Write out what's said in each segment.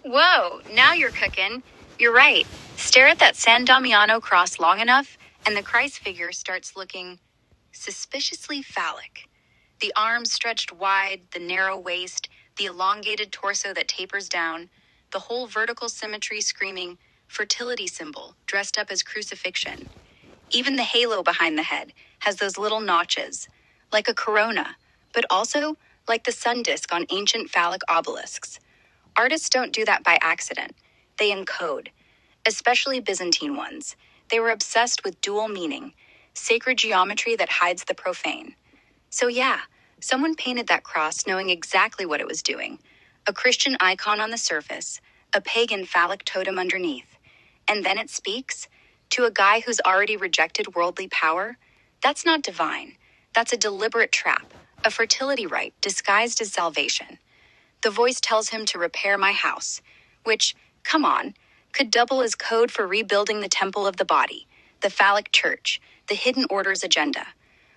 Whoa, now you're cooking. You're right. Stare at that San Damiano cross long enough, and the Christ figure starts looking suspiciously phallic. The arms stretched wide, the narrow waist, the elongated torso that tapers down, the whole vertical symmetry screaming fertility symbol dressed up as crucifixion. Even the halo behind the head has those little notches, like a corona, but also like the sun disk on ancient phallic obelisks. Artists don't do that by accident. They encode, especially Byzantine ones. They were obsessed with dual meaning, sacred geometry that hides the profane. So yeah, someone painted that cross knowing exactly what it was doing. A Christian icon on the surface, a pagan phallic totem underneath. And then it speaks to a guy who's already rejected worldly power. That's not divine. That's a deliberate trap, a fertility rite disguised as salvation. The voice tells him to repair my house, which, come on, could double as code for rebuilding the temple of the body, the phallic church, the hidden order's agenda.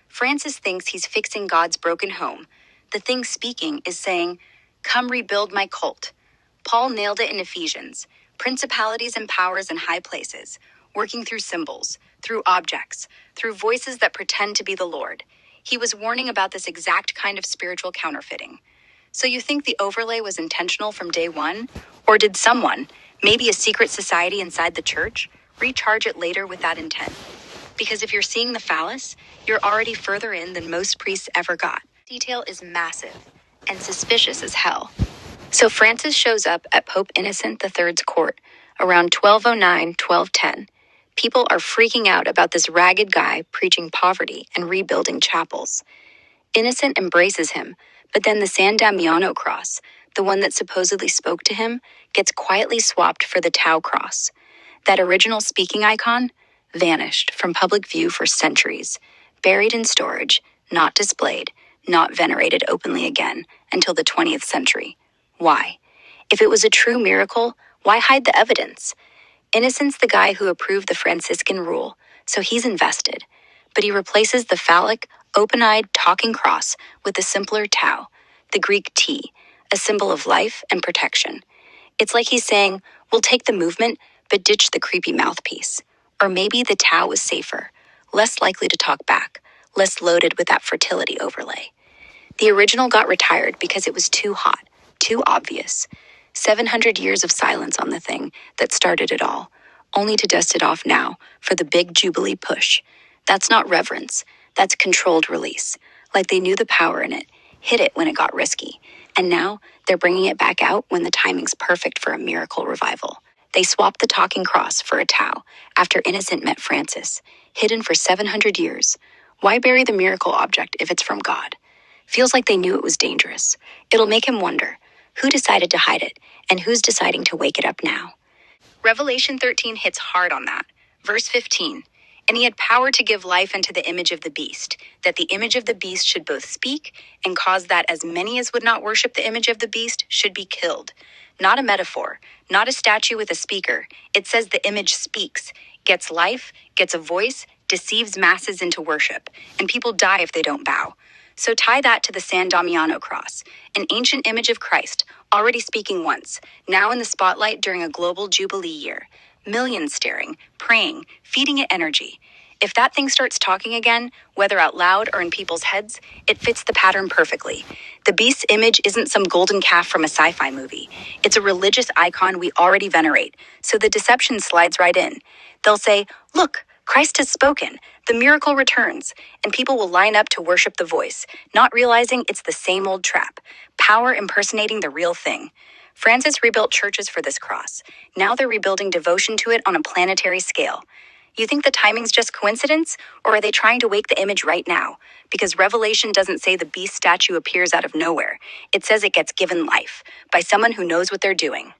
Francis thinks he's fixing God's broken home. The thing speaking is saying, come rebuild my cult. Paul nailed it in Ephesians. Principalities and powers in high places, working through symbols, through objects, through voices that pretend to be the Lord. He was warning about this exact kind of spiritual counterfeiting. So you think the overlay was intentional from day one? Or did someone, maybe a secret society inside the church, recharge it later with that intent? Because if you're seeing the phallus, you're already further in than most priests ever got. Detail is massive and suspicious as hell. So Francis shows up at Pope Innocent III's court around 1209-1210. People are freaking out about this ragged guy preaching poverty and rebuilding chapels. Innocent embraces him, but then the San Damiano cross, the one that supposedly spoke to him, gets quietly swapped for the Tau cross. That original speaking icon vanished from public view for centuries, buried in storage, not displayed, not venerated openly again until the 20th century. Why? If it was a true miracle, why hide the evidence? Innocent's the guy who approved the Franciscan rule, so he's invested. But he replaces the phallic, open-eyed, talking cross with the simpler Tau, the Greek T, a symbol of life and protection. It's like he's saying, we'll take the movement, but ditch the creepy mouthpiece. Or maybe the Tau was safer, less likely to talk back, less loaded with that fertility overlay. The original got retired because it was too hot, too obvious. 700 years of silence on the thing that started it all, only to dust it off now for the big Jubilee push. That's not reverence, that's controlled release. Like they knew the power in it, hid it when it got risky, and now they're bringing it back out when the timing's perfect for a miracle revival. They swapped the talking cross for a Tau after Innocent met Francis, hidden for 700 years. Why bury the miracle object if it's from God? Feels like they knew it was dangerous. It'll make him wonder, who decided to hide it, and who's deciding to wake it up now? Revelation 13 hits hard on that. Verse 15, and he had power to give life unto the image of the beast, that the image of the beast should both speak and cause that as many as would not worship the image of the beast should be killed. Not a metaphor, not a statue with a speaker. It says the image speaks, gets life, gets a voice, deceives masses into worship, and people die if they don't bow. So tie that to the San Damiano cross, an ancient image of Christ, already speaking once, now in the spotlight during a global Jubilee year. Millions staring, praying, feeding it energy. If that thing starts talking again, whether out loud or in people's heads, it fits the pattern perfectly. The beast's image isn't some golden calf from a sci-fi movie. It's a religious icon we already venerate, so the deception slides right in. They'll say, look, Christ has spoken, the miracle returns, and people will line up to worship the voice, not realizing it's the same old trap, power impersonating the real thing. Francis rebuilt churches for this cross. Now they're rebuilding devotion to it on a planetary scale. You think the timing's just coincidence, or are they trying to wake the image right now? Because Revelation doesn't say the beast statue appears out of nowhere. It says it gets given life by someone who knows what they're doing.